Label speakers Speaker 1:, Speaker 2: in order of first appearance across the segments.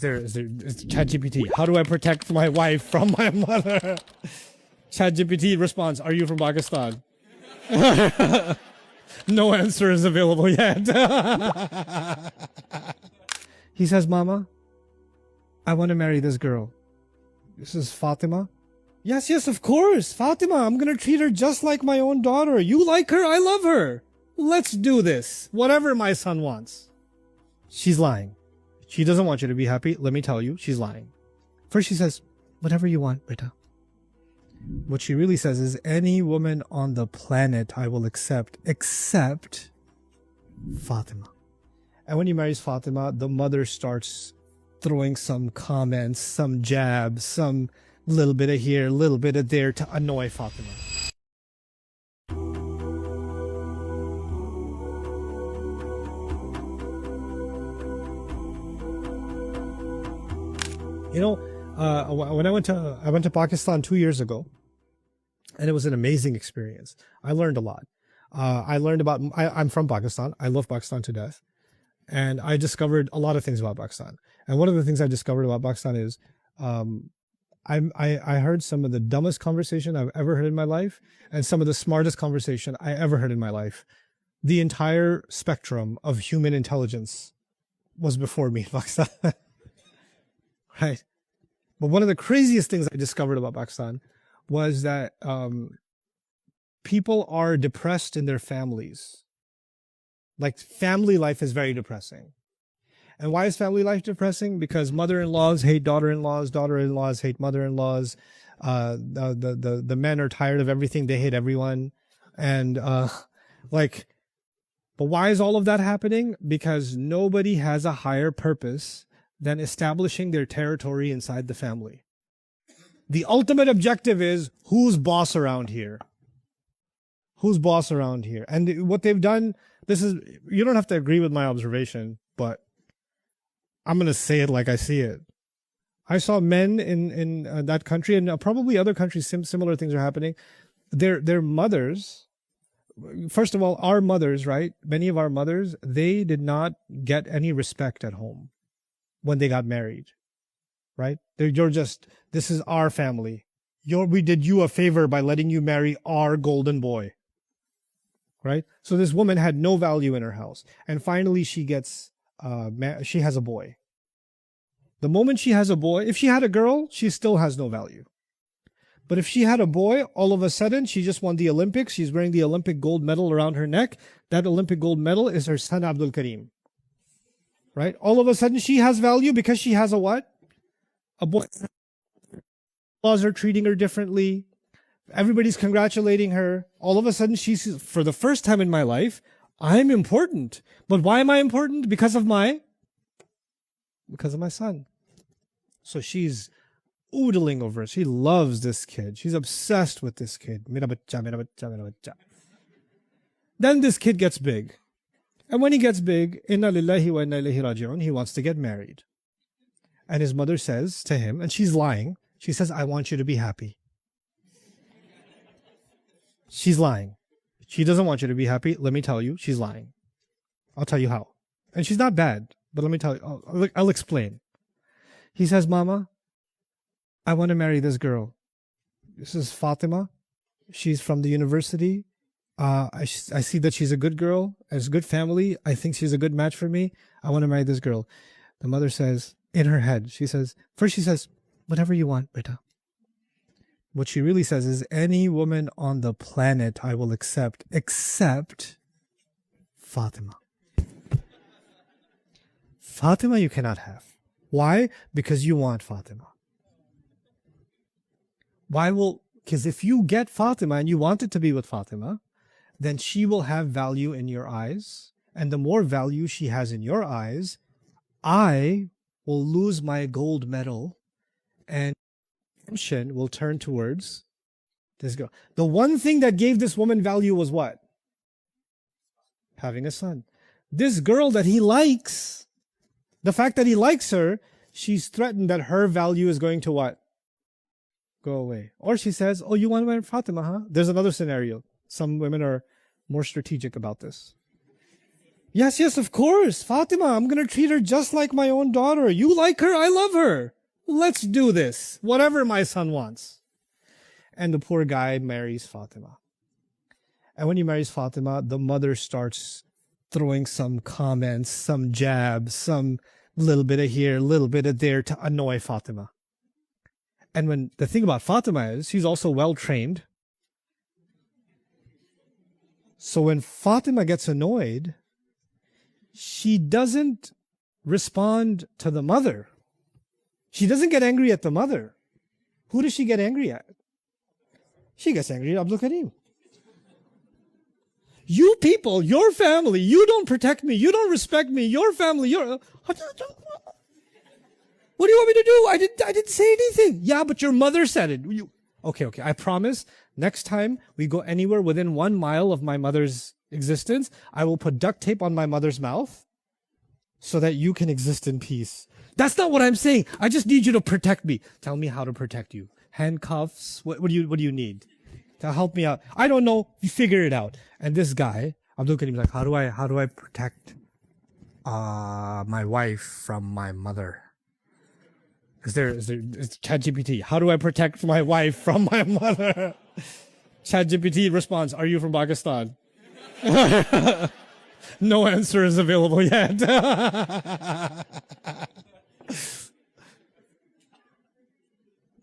Speaker 1: It's ChatGPT. How do I protect my wife from my mother? ChatGPT responds, are you from Pakistan? No answer is available yet. He says, Mama, I want to marry this girl. This is Fatima. Yes, yes, of course. Fatima, I'm going to treat her just like my own daughter. You like her, I love her. Let's do this. Whatever my son wants. She's lying. She doesn't want you to be happy. Let me tell you, she's lying. First she says, whatever you want, beta. What she really says is, any woman on the planet I will accept, except Fatima. And when he marries Fatima, the mother starts throwing some comments, some jabs, some little bit of here, little bit of there to annoy Fatima. You know, when I went to Pakistan 2 years ago, and it was an amazing experience. I learned a lot. I'm from Pakistan. I love Pakistan to death. And I discovered a lot of things about Pakistan. And one of the things I discovered about Pakistan is, I heard some of the dumbest conversation I've ever heard in my life, and some of the smartest conversation I ever heard in my life. The entire spectrum of human intelligence was before me in Pakistan. Right? But one of the craziest things I discovered about Pakistan was that people are depressed in their families. Like, family life is very depressing. And why is family life depressing? Because mother-in-laws hate daughter-in-laws, daughter-in-laws hate mother-in-laws, the men are tired of everything, they hate everyone. And but why is all of that happening? Because nobody has a higher purpose than establishing their territory inside the family. The ultimate objective is, who's boss around here? Who's boss around here? And what they've done, you don't have to agree with my observation, but I'm going to say it like I see it. I saw men in that country, and probably other countries, similar things are happening. Their mothers, first of all, our mothers, right? Many of our mothers, they did not get any respect at home when they got married, right? This is our family. We did you a favor by letting you marry our golden boy, right? So this woman had no value in her house. And finally she gets, she has a boy. The moment she has a boy, if she had a girl, she still has no value. But if she had a boy, all of a sudden, she just won the Olympics. She's wearing the Olympic gold medal around her neck. That Olympic gold medal is her son, Abdul Kareem. Right? All of a sudden, she has value because she has a what? A boy. Laws are treating her differently. Everybody's congratulating her. All of a sudden, she's, for the first time in my life, I'm important. But why am I important? Because of my son. So she's oodling over it. She loves this kid. She's obsessed with this kid. Mera bachcha, mera bachcha, mera bachcha. Then this kid gets big. And when he gets big, inna lillahi wa inna ilayhi raji'un, he wants to get married. And his mother says to him, and she's lying, she says, I want you to be happy. She's lying. She doesn't want you to be happy. Let me tell you, she's lying. I'll tell you how. And she's not bad, but let me tell you, I'll explain. He says, Mama, I want to marry this girl. This is Fatima. She's from the university. I see that she's a good girl, has a good family. I think she's a good match for me. I want to marry this girl. The mother says, in her head, she says, whatever you want, beta. What she really says is, any woman on the planet I will accept, except Fatima. Fatima you cannot have. Why? Because you want Fatima. Because if you get Fatima and you want it to be with Fatima, then she will have value in your eyes. And the more value she has in your eyes, I will lose my gold medal and attention will turn towards this girl. The one thing that gave this woman value was what? Having a son. This girl that he likes, the fact that he likes her, she's threatened that her value is going to what? Go away. Or she says, oh, you want to marry Fatima, huh? There's another scenario. Some women are more strategic about this. Yes, yes, of course. Fatima, I'm going to treat her just like my own daughter. You like her, I love her. Let's do this. Whatever my son wants. And the poor guy marries Fatima. And when he marries Fatima, the mother starts throwing some comments, some jabs, some little bit of here, little bit of there to annoy Fatima. And when the thing about Fatima is, she's also well trained. So when Fatima gets annoyed, she doesn't respond to the mother. She doesn't get angry at the mother. Who does she get angry at? She gets angry at Abdul Kareem. You people, your family, you don't protect me, you don't respect me, your family, what do you want me to do? I didn't say anything. Yeah, but your mother said it. Okay, I promise, next time we go anywhere within 1 mile of my mother's existence, I will put duct tape on my mother's mouth so that you can exist in peace. That's not what I'm saying. I just need you to protect me. Tell me how to protect you. Handcuffs? What do you need to help me out? I don't know. You figure it out. And this guy, Abdul Kareem, is like, how do I protect my wife from my mother? Is ChatGPT? How do I protect my wife from my mother? ChatGPT responds, are you from Pakistan? No answer is available yet.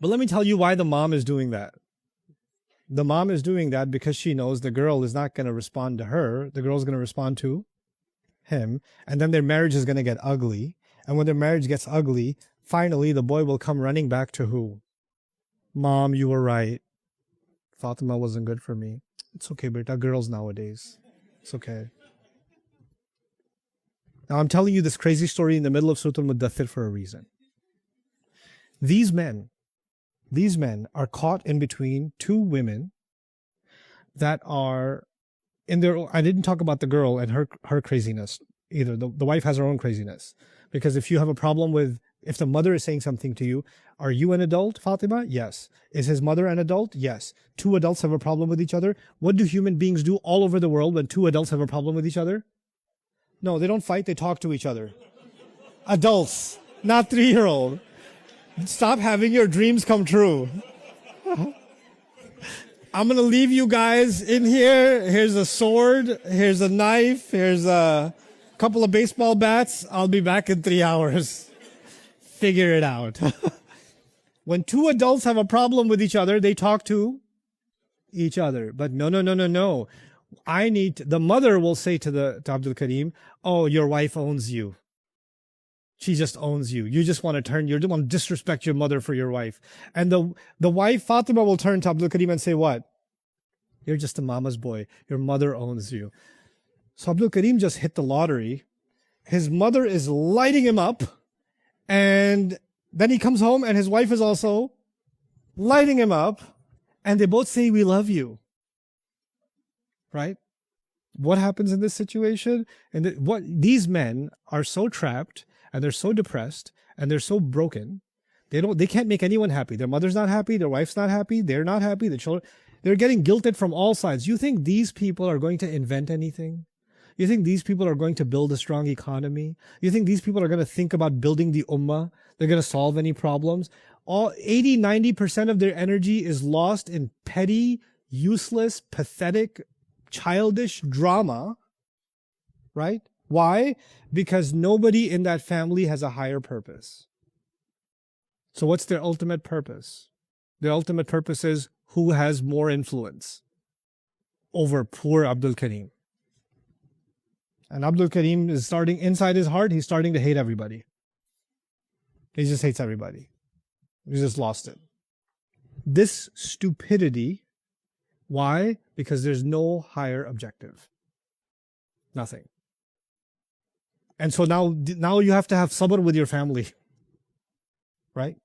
Speaker 1: But let me tell you why the mom is doing that. The mom is doing that because she knows the girl is not going to respond to her. The girl's going to respond to him. And then their marriage is going to get ugly. And when their marriage gets ugly, finally the boy will come running back to who? Mom, you were right. Fatima wasn't good for me. It's okay, beta. Girls nowadays. It's okay. Now I'm telling you this crazy story in the middle of Surah Al-Muddathir for a reason. These men are caught in between two women that are in their. I didn't talk about the girl and her craziness either. The wife has her own craziness. Because if you have a problem with, if the mother is saying something to you, are you an adult, Fatima? Yes. Is his mother an adult? Yes. Two adults have a problem with each other. What do human beings do all over the world when two adults have a problem with each other? No, they don't fight, they talk to each other. Adults, not 3-year-old. Stop having your dreams come true. I'm going to leave you guys in here. Here's a sword. Here's a knife. Here's a couple of baseball bats. I'll be back in 3 hours. Figure it out. When two adults have a problem with each other, they talk to each other. But no. The mother will say to Abdul Kareem, oh, your wife owns you. She just owns you. You just want to disrespect your mother for your wife. And the wife, Fatima, will turn to Abdul Kareem and say what? You're just a mama's boy. Your mother owns you. So Abdul Kareem just hit the lottery. His mother is lighting him up. And then he comes home and his wife is also lighting him up. And they both say, we love you. Right? What happens in this situation? And these men are so trapped and they're so depressed and they're so broken. They can't make anyone happy. Their mother's not happy. Their wife's not happy. They're not happy. The children, they're getting guilted from all sides. You think these people are going to invent anything? You think these people are going to build a strong economy? You think these people are going to think about building the ummah? They're going to solve any problems? 80-90% of their energy is lost in petty, useless, pathetic, childish drama, right? Why? Because nobody in that family has a higher purpose. So what's their ultimate purpose? Their ultimate purpose is who has more influence over poor Abdul Kareem. And Abdul Kareem is starting, inside his heart, he's starting to hate everybody. He just hates everybody. He's just lost it. This stupidity. Why? Because there's no higher objective. Nothing. And so now you have to have sabr with your family. Right?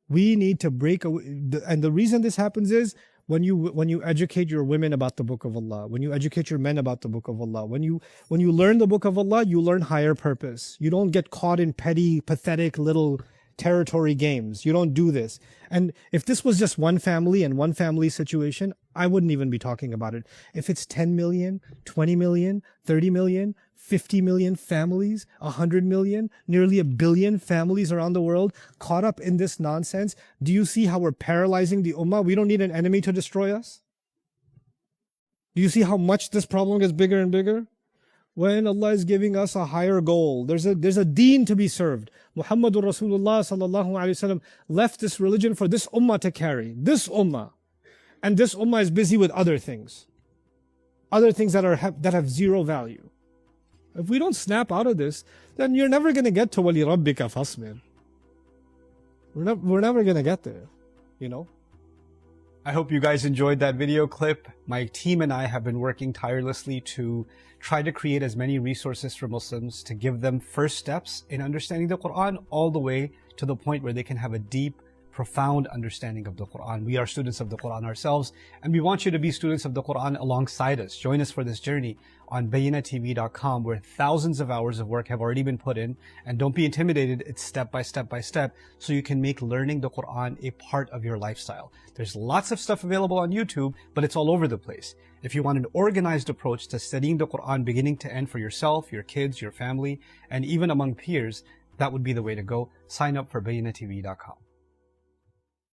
Speaker 1: We need to break away. And the reason this happens is when you educate your women about the Book of Allah, when you educate your men about the Book of Allah, when you learn the Book of Allah, you learn higher purpose. You don't get caught in petty, pathetic little territory games. You don't do this. And if this was just one family and one family situation, I wouldn't even be talking about it. If it's 10 million, 20 million, 30 million, 50 million families, 100 million, nearly 1 billion families around the world caught up in this nonsense. Do you see how we're paralyzing the ummah? We don't need an enemy to destroy us. Do you see how much this problem gets bigger and bigger? When Allah is giving us a higher goal, there's a deen to be served. Muhammadur Rasulullah sallallahu alaihi wasallam left this religion for this ummah to carry. This ummah. And this ummah is busy with other things. Other things that have zero value. If we don't snap out of this, then you're never going to get to wali rabbika fasbir. We're never going to get there, you know.
Speaker 2: I hope you guys enjoyed that video clip. My team and I have been working tirelessly to try to create as many resources for Muslims to give them first steps in understanding the Quran all the way to the point where they can have a deep, profound understanding of the Quran. We are students of the Quran ourselves, and we want you to be students of the Quran alongside us. Join us for this journey on bayinatv.com, where thousands of hours of work have already been put in. And don't be intimidated, it's step by step by step, so you can make learning the Quran a part of your lifestyle. There's lots of stuff available on YouTube, but it's all over the place. If you want an organized approach to studying the Quran beginning to end for yourself, your kids, your family, and even among peers, that would be the way to go. Sign up for bayinatv.com.